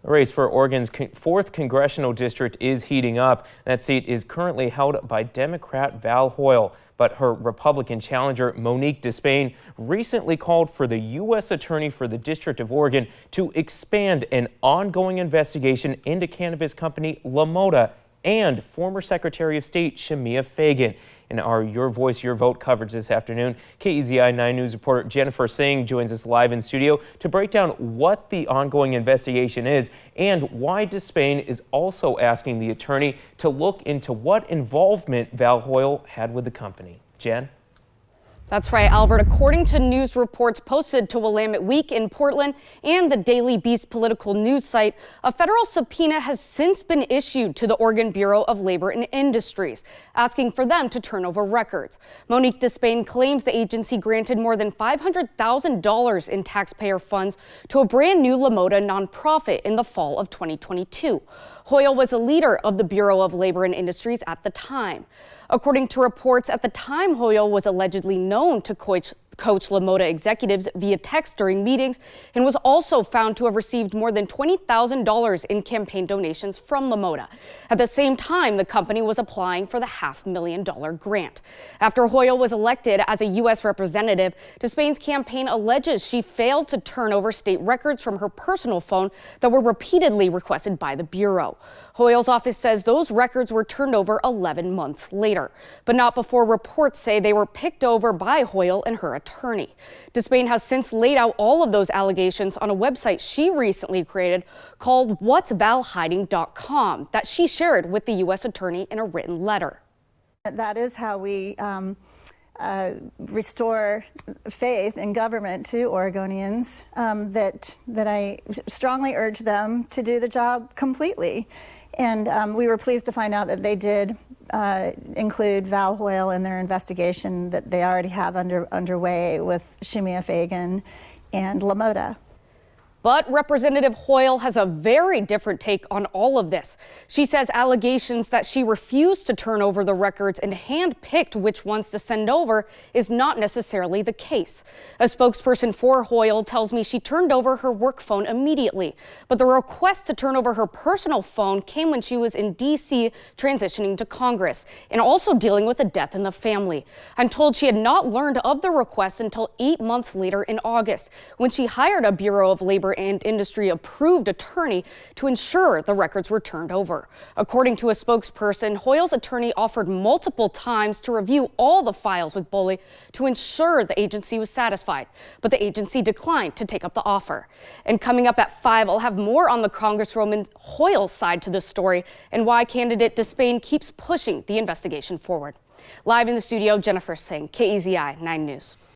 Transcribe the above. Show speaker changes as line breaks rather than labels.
The race for Oregon's 4th congressional district is heating up. That seat is currently held by Democrat Val Hoyle, but her Republican challenger, Monique DeSpain, recently called for the U.S. Attorney for the District of Oregon to expand an ongoing investigation into cannabis company Mota and former Secretary of State Shemia Fagan. In our Your Voice, Your Vote coverage this afternoon, KEZI 9 News reporter Jennifer Singh joins us live in studio to break down what the ongoing investigation is and why DeSpain is also asking the attorney to look into what involvement Val Hoyle had with the company. Jen?
That's right, Albert. According to news reports posted to Willamette Week in Portland and the Daily Beast political news site, a federal subpoena has since been issued to the Oregon Bureau of Labor and Industries, asking for them to turn over records. Monique DeSpain claims the agency granted more than $500,000 in taxpayer funds to a brand new Mota nonprofit in the fall of 2022. Hoyle was a leader of the Bureau of Labor and Industries at the time. According to reports, at the time, Hoyle was allegedly known to coach Mota executives via text during meetings and was also found to have received more than $20,000 in campaign donations from Mota. At the same time, the company was applying for the $500,000 grant. After Hoyle was elected as a U.S. representative, DeSpain's campaign alleges she failed to turn over state records from her personal phone that were repeatedly requested by the Bureau. Hoyle's office says those records were turned over 11 months later, but not before reports say they were picked over by Hoyle and her attorney. DeSpain has since laid out all of those allegations on a website she recently created called whatsvalhiding.com that she shared with the U.S. attorney in a written letter.
That is how we restore faith in government to Oregonians, that I strongly urge them to do the job completely. And we were pleased to find out that they did include Val Hoyle in their investigation that they already have underway with Shemia Fagan and Mota.
But Representative Hoyle has a very different take on all of this. She says allegations that she refused to turn over the records and handpicked which ones to send over is not necessarily the case. A spokesperson for Hoyle tells me she turned over her work phone immediately, but the request to turn over her personal phone came when she was in D.C. transitioning to Congress and also dealing with a death in the family. I'm told she had not learned of the request until 8 months later in August, when she hired a Bureau of Labor and Industry approved attorney to ensure the records were turned over. According to a spokesperson, Hoyle's attorney offered multiple times to review all the files with Bully to ensure the agency was satisfied, but the agency declined to take up the offer. And coming up at 5, I'll have more on the Congresswoman Hoyle's side to this story and why candidate DeSpain keeps pushing the investigation forward. Live in the studio, Jennifer Singh, KEZI 9 News.